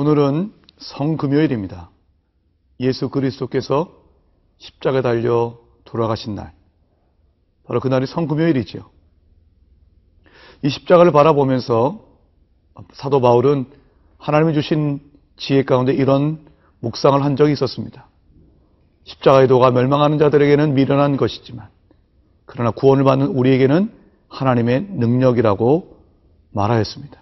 오늘은 성금요일입니다. 예수 그리스도께서 십자가에 달려 돌아가신 날, 바로 그날이 성금요일이죠. 이 십자가를 바라보면서 사도 바울은 하나님이 주신 지혜 가운데 이런 묵상을 한 적이 있었습니다. 십자가의 도가 멸망하는 자들에게는 미련한 것이지만 그러나 구원을 받는 우리에게는 하나님의 능력이라고 말하였습니다.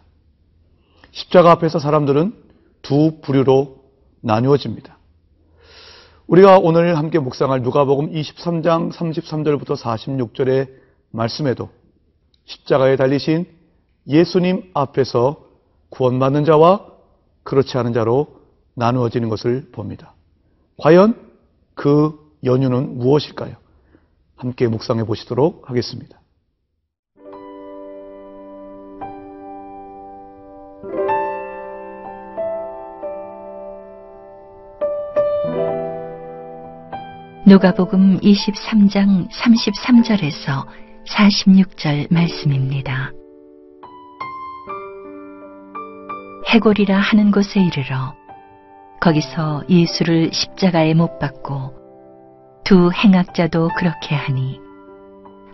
십자가 앞에서 사람들은 두 부류로 나누어집니다. 우리가 오늘 함께 묵상할 누가복음 23장 33절부터 46절의 말씀에도 십자가에 달리신 예수님 앞에서 구원받는 자와 그렇지 않은 자로 나누어지는 것을 봅니다. 과연 그 연유는 무엇일까요? 함께 묵상해 보시도록 하겠습니다. 누가복음 23장 33절에서 46절 말씀입니다. 해골이라 하는 곳에 이르러 거기서 예수를 십자가에 못 박고 두 행악자도 그렇게 하니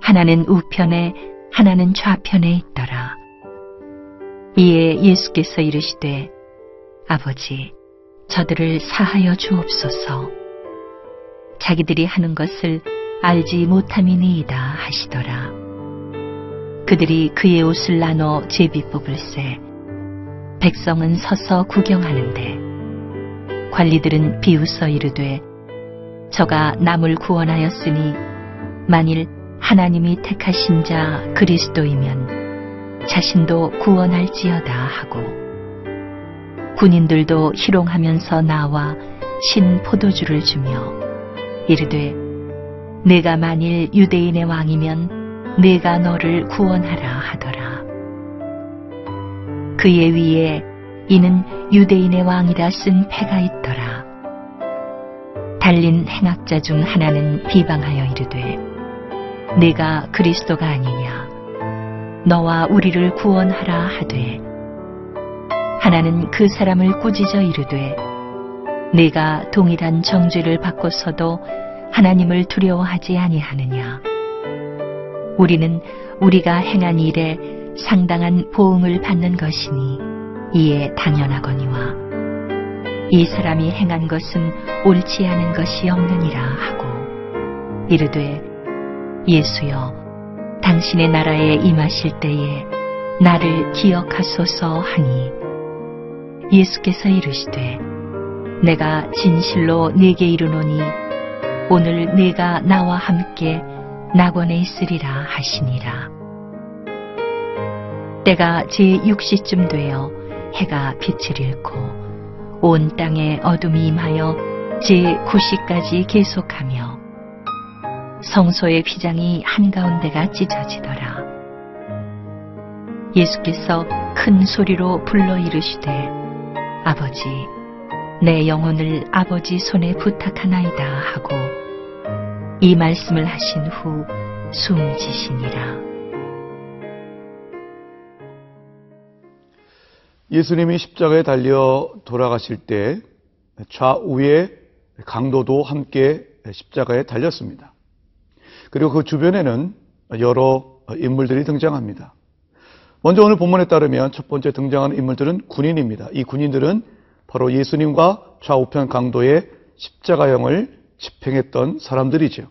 하나는 우편에 하나는 좌편에 있더라. 이에 예수께서 이르시되 아버지 저들을 사하여 주옵소서. 자기들이 하는 것을 알지 못함이니이다 하시더라. 그들이 그의 옷을 나눠 제비 뽑을새 백성은 서서 구경하는데 관리들은 비웃어 이르되 저가 남을 구원하였으니 만일 하나님이 택하신 자 그리스도이면 자신도 구원할지어다 하고 군인들도 희롱하면서 나와 신 포도주를 주며 이르되 내가 만일 유대인의 왕이면 내가 너를 구원하라 하더라. 그의 위에 이는 유대인의 왕이라 쓴 패가 있더라. 달린 행악자 중 하나는 비방하여 이르되 내가 그리스도가 아니냐 너와 우리를 구원하라 하되 하나는 그 사람을 꾸짖어 이르되 내가 동일한 정죄를 받고서도 하나님을 두려워하지 아니하느냐. 우리는 우리가 행한 일에 상당한 보응을 받는 것이니 이에 당연하거니와 이 사람이 행한 것은 옳지 않은 것이 없느니라 하고 이르되 예수여 당신의 나라에 임하실 때에 나를 기억하소서 하니 예수께서 이르시되 내가 진실로 네게 이르노니 오늘 네가 나와 함께 낙원에 있으리라 하시니라. 때가 제6시쯤 되어 해가 빛을 잃고 온 땅에 어둠이 임하여 제9시까지 계속하며 성소의 휘장이 한가운데가 찢어지더라. 예수께서 큰 소리로 불러 이르시되 아버지 내 영혼을 아버지 손에 부탁하나이다 하고 이 말씀을 하신 후 숨지시니라. 예수님이 십자가에 달려 돌아가실 때 좌우의 강도도 함께 십자가에 달렸습니다. 그리고 그 주변에는 여러 인물들이 등장합니다. 먼저 오늘 본문에 따르면 첫 번째 등장하는 인물들은 군인입니다. 이 군인들은 바로 예수님과 좌우편 강도의 십자가형을 집행했던 사람들이죠.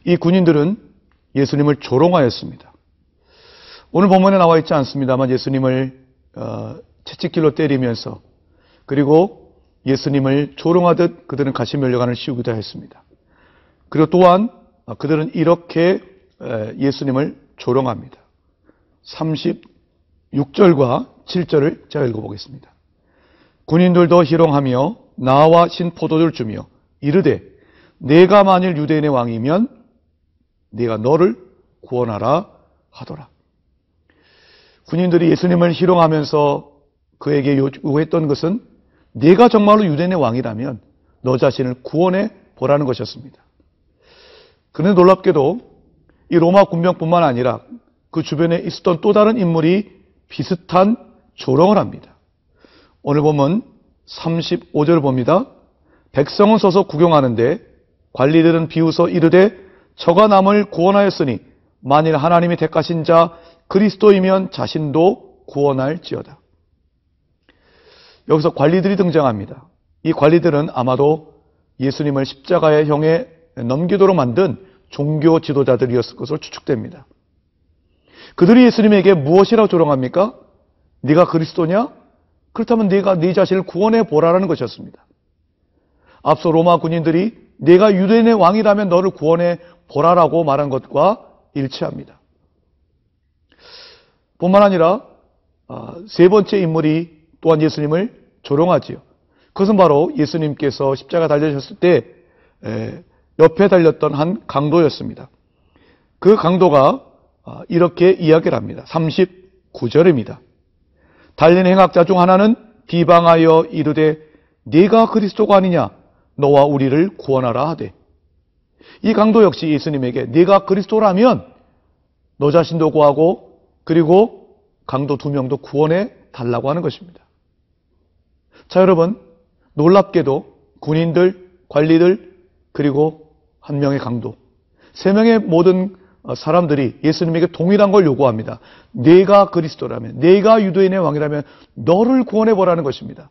이 군인들은 예수님을 조롱하였습니다. 오늘 본문에 나와 있지 않습니다만 예수님을 채찍질로 때리면서 그리고 예수님을 조롱하듯 그들은 가시면류관을 씌우기도 했습니다. 그리고 또한 그들은 이렇게 예수님을 조롱합니다. 36절과 7절을 제가 읽어보겠습니다. 군인들도 희롱하며 나와 신 포도주를 주며 이르되 내가 만일 유대인의 왕이면 네가 너를 구원하라 하더라. 군인들이 예수님을 희롱하면서 그에게 요구했던 것은 네가 정말로 유대인의 왕이라면 너 자신을 구원해 보라는 것이었습니다. 그런데 놀랍게도 이 로마 군병뿐만 아니라 그 주변에 있었던 또 다른 인물이 비슷한 조롱을 합니다. 오늘 보면 35절 봅니다. 백성은 서서 구경하는데 관리들은 비웃어 이르되 저가 남을 구원하였으니 만일 하나님이 택하신 자 그리스도이면 자신도 구원할지어다. 여기서 관리들이 등장합니다. 이 관리들은 아마도 예수님을 십자가의 형에 넘기도록 만든 종교 지도자들이었을 것으로 추측됩니다. 그들이 예수님에게 무엇이라고 조롱합니까? 네가 그리스도냐? 그렇다면 네가 네 자신을 구원해 보라라는 것이었습니다. 앞서 로마 군인들이 네가 유대인의 왕이라면 너를 구원해 보라라고 말한 것과 일치합니다. 뿐만 아니라 세 번째 인물이 또한 예수님을 조롱하지요. 그것은 바로 예수님께서 십자가 달려주셨을 때 옆에 달렸던 한 강도였습니다. 그 강도가 이렇게 이야기를 합니다. 39절입니다. 달린 행악자 중 하나는 비방하여 이르되 네가 그리스도가 아니냐 너와 우리를 구원하라 하되, 이 강도 역시 예수님에게 네가 그리스도라면 너 자신도 구하고 그리고 강도 두 명도 구원해 달라고 하는 것입니다. 자, 여러분, 놀랍게도 군인들, 관리들, 그리고 한 명의 강도, 세 명의 모든 사람들이 예수님에게 동일한 걸 요구합니다. 네가 그리스도라면, 네가 유대인의 왕이라면 너를 구원해 보라는 것입니다.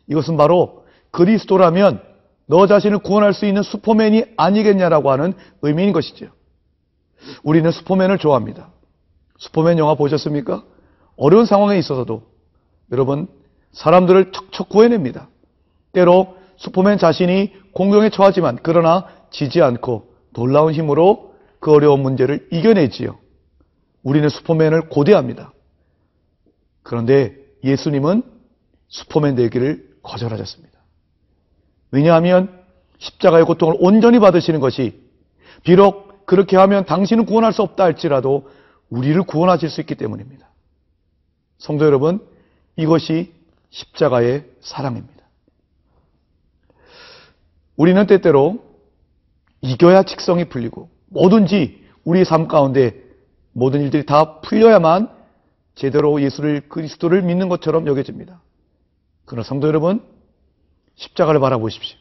이것은 바로 그리스도라면 너 자신을 구원할 수 있는 슈퍼맨이 아니겠냐라고 하는 의미인 것이죠. 우리는 슈퍼맨을 좋아합니다. 슈퍼맨 영화 보셨습니까? 어려운 상황에 있어서도 여러분 사람들을 척척 구해냅니다. 때로 슈퍼맨 자신이 공경에 처하지만 그러나 지지 않고 놀라운 힘으로 그 어려운 문제를 이겨내지요. 우리는 슈퍼맨을 고대합니다. 그런데 예수님은 슈퍼맨 되기를 거절하셨습니다. 왜냐하면 십자가의 고통을 온전히 받으시는 것이 비록 그렇게 하면 당신은 구원할 수 없다 할지라도 우리를 구원하실 수 있기 때문입니다. 성도 여러분, 이것이 십자가의 사랑입니다. 우리는 때때로 이겨야 직성이 풀리고 뭐든지 우리의 삶 가운데 모든 일들이 다 풀려야만 제대로 예수를 그리스도를 믿는 것처럼 여겨집니다. 그러나 성도 여러분, 십자가를 바라보십시오.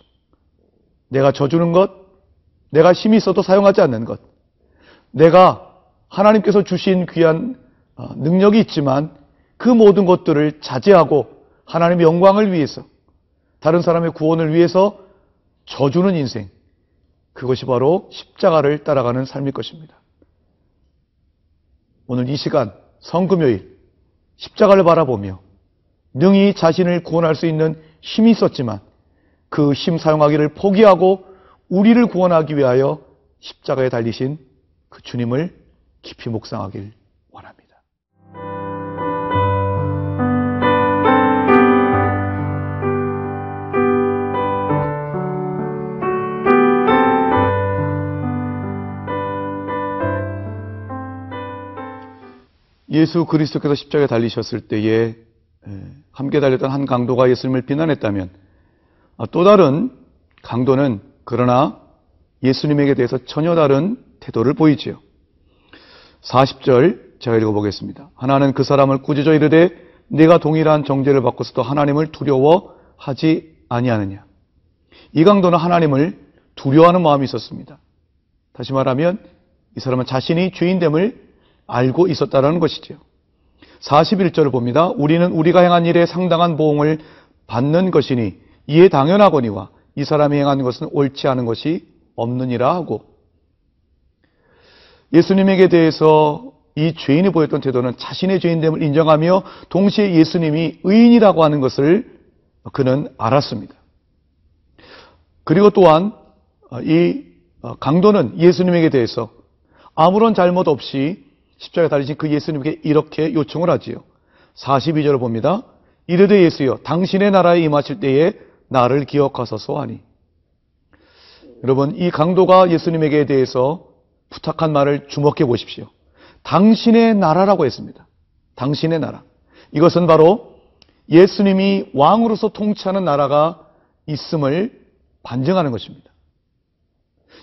내가 져주는 것, 내가 힘이 있어도 사용하지 않는 것, 내가 하나님께서 주신 귀한 능력이 있지만 그 모든 것들을 자제하고 하나님의 영광을 위해서, 다른 사람의 구원을 위해서 져주는 인생, 그것이 바로 십자가를 따라가는 삶일 것입니다. 오늘 이 시간 성금요일 십자가를 바라보며 능히 자신을 구원할 수 있는 힘이 있었지만 그 힘 사용하기를 포기하고 우리를 구원하기 위하여 십자가에 달리신 그 주님을 깊이 묵상하길 원합니다. 예수 그리스도께서 십자가에 달리셨을 때에 함께 달렸던 한 강도가 예수님을 비난했다면 또 다른 강도는 그러나 예수님에게 대해서 전혀 다른 태도를 보이지요. 40절 제가 읽어보겠습니다. 하나는 그 사람을 꾸짖어 이르되 네가 동일한 정죄를 받고서도 하나님을 두려워하지 아니하느냐. 이 강도는 하나님을 두려워하는 마음이 있었습니다. 다시 말하면 이 사람은 자신이 죄인됨을 알고 있었다는 것이죠. 41절을 봅니다. 우리는 우리가 행한 일에 상당한 보응을 받는 것이니 이에 당연하거니와 이 사람이 행한 것은 옳지 않은 것이 없느니라 하고, 예수님에게 대해서 이 죄인이 보였던 태도는 자신의 죄인됨을 인정하며 동시에 예수님이 의인이라고 하는 것을 그는 알았습니다. 그리고 또한 이 강도는 예수님에게 대해서 아무런 잘못 없이 십자가에 달리신 그 예수님께 이렇게 요청을 하지요. 42절을 봅니다. 이르되 예수여 당신의 나라에 임하실 때에 나를 기억하소서 하니. 여러분, 이 강도가 예수님에게 대해서 부탁한 말을 주목해 보십시오. 당신의 나라라고 했습니다. 당신의 나라. 이것은 바로 예수님이 왕으로서 통치하는 나라가 있음을 반증하는 것입니다.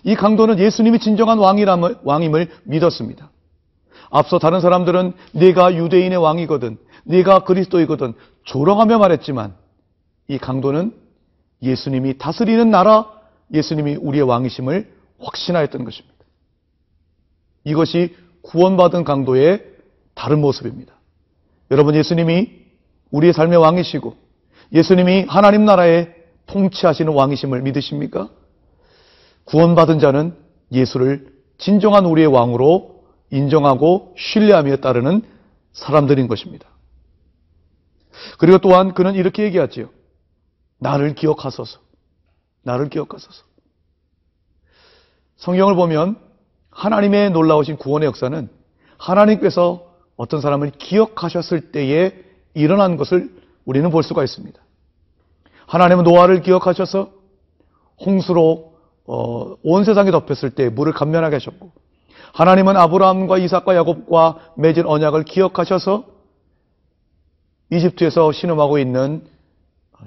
이 강도는 예수님이 진정한 왕임을 믿었습니다. 앞서 다른 사람들은 네가 유대인의 왕이거든, 네가 그리스도이거든 조롱하며 말했지만 이 강도는 예수님이 다스리는 나라, 예수님이 우리의 왕이심을 확신하였던 것입니다. 이것이 구원받은 강도의 다른 모습입니다. 여러분, 예수님이 우리의 삶의 왕이시고 예수님이 하나님 나라의 통치하시는 왕이심을 믿으십니까? 구원받은 자는 예수를 진정한 우리의 왕으로 인정하고 신뢰하며 따르는 사람들인 것입니다. 그리고 또한 그는 이렇게 얘기하지요. 나를 기억하소서. 나를 기억하소서. 성경을 보면 하나님의 놀라우신 구원의 역사는 하나님께서 어떤 사람을 기억하셨을 때에 일어난 것을 우리는 볼 수가 있습니다. 하나님은 노아를 기억하셔서 홍수로 온 세상이 덮였을 때 물을 감면하게 하셨고, 하나님은 아브라함과 이삭과 야곱과 맺은 언약을 기억하셔서 이집트에서 신음하고 있는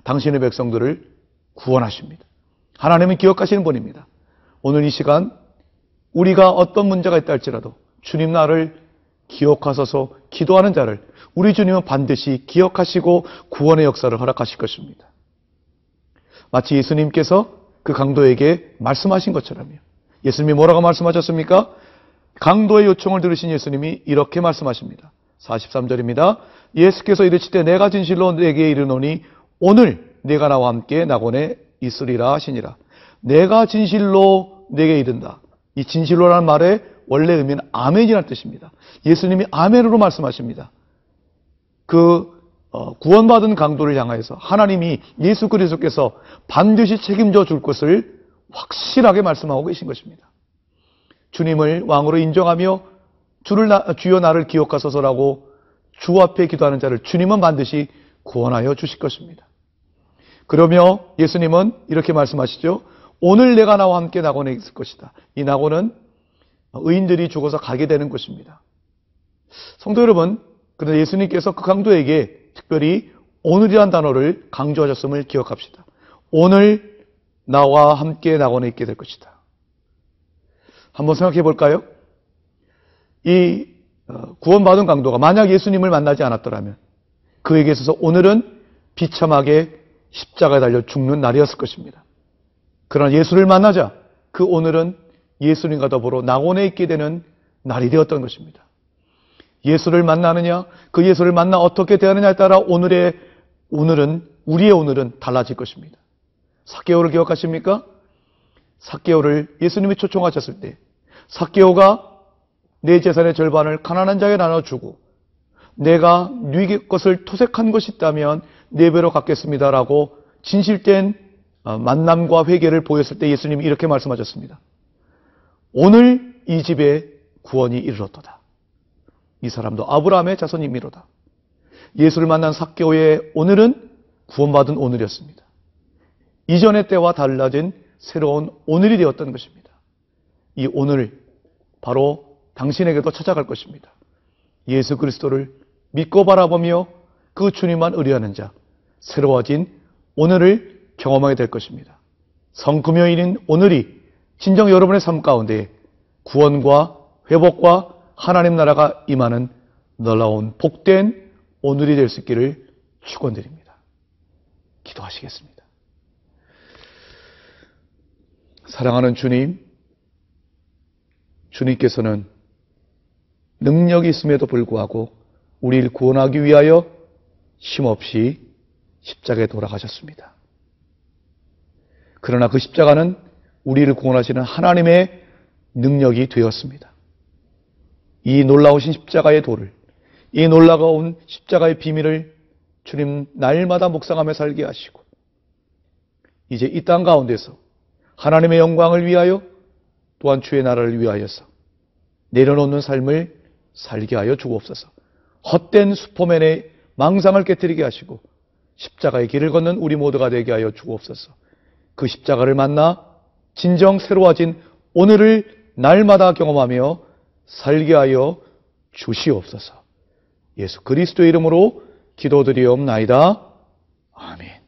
당신의 백성들을 구원하십니다. 하나님은 기억하시는 분입니다. 오늘 이 시간 우리가 어떤 문제가 있다 할지라도 주님 나를 기억하소서 기도하는 자를 우리 주님은 반드시 기억하시고 구원의 역사를 허락하실 것입니다. 마치 예수님께서 그 강도에게 말씀하신 것처럼요. 예수님이 뭐라고 말씀하셨습니까? 강도의 요청을 들으신 예수님이 이렇게 말씀하십니다. 43절입니다. 예수께서 이르시되 내가 진실로 내게 이르노니 오늘 네가 나와 함께 낙원에 있으리라 하시니라. 내가 진실로 내게 이른다. 이 진실로라는 말의 원래 의미는 아멘이라는 뜻입니다. 예수님이 아멘으로 말씀하십니다. 구원받은 강도를 향하여서 하나님이 예수 그리스도께서 반드시 책임져 줄 것을 확실하게 말씀하고 계신 것입니다. 주님을 왕으로 인정하며 주여 나를 기억하소서라고 주 앞에 기도하는 자를 주님은 반드시 구원하여 주실 것입니다. 그러며 예수님은 이렇게 말씀하시죠. 오늘 내가 나와 함께 낙원에 있을 것이다. 이 낙원은 의인들이 죽어서 가게 되는 곳입니다. 성도 여러분, 그런데 예수님께서 그 강도에게 특별히 오늘이란 단어를 강조하셨음을 기억합시다. 오늘 나와 함께 낙원에 있게 될 것이다. 한번 생각해 볼까요? 이 구원받은 강도가 만약 예수님을 만나지 않았더라면 그에게 있어서 오늘은 비참하게 십자가에 달려 죽는 날이었을 것입니다. 그러나 예수를 만나자 그 오늘은 예수님과 더불어 낙원에 있게 되는 날이 되었던 것입니다. 예수를 만나느냐, 그 예수를 만나 어떻게 대하느냐에 따라 우리의 오늘은 달라질 것입니다. 삭개오를 기억하십니까? 삭개오를 예수님이 초청하셨을 때 삭개오가 내 재산의 절반을 가난한 자에게 나눠주고 내가 네 것을 토색한 것이 있다면 네 배로 갚겠습니다라고 진실된 만남과 회개를 보였을 때 예수님이 이렇게 말씀하셨습니다. 오늘 이 집에 구원이 이르렀도다. 이 사람도 아브라함의 자손이미로다. 예수를 만난 삭개오의 오늘은 구원받은 오늘이었습니다. 이전의 때와 달라진 새로운 오늘이 되었던 것입니다. 이 오늘 바로 당신에게도 찾아갈 것입니다. 예수 그리스도를 믿고 바라보며 그 주님만 의뢰하는 자, 새로워진 오늘을 경험하게 될 것입니다. 성금요일인 오늘이 진정 여러분의 삶 가운데 구원과 회복과 하나님 나라가 임하는 놀라운 복된 오늘이 될 수 있기를 축원드립니다. 기도하시겠습니다. 사랑하는 주님, 주님께서는 능력이 있음에도 불구하고 우리를 구원하기 위하여 쉼없이 십자가에 돌아가셨습니다. 그러나 그 십자가는 우리를 구원하시는 하나님의 능력이 되었습니다. 이 놀라우신 십자가의 도를, 이 놀라운 십자가의 비밀을 주님 날마다 묵상하며 살게 하시고 이제 이 땅 가운데서 하나님의 영광을 위하여 또한 주의 나라를 위하여서 내려놓는 삶을 살게 하여 주옵소서. 헛된 슈퍼맨의 망상을 깨뜨리게 하시고 십자가의 길을 걷는 우리 모두가 되게 하여 주옵소서. 그 십자가를 만나 진정 새로워진 오늘을 날마다 경험하며 살게 하여 주시옵소서. 예수 그리스도의 이름으로 기도드리옵나이다. 아멘.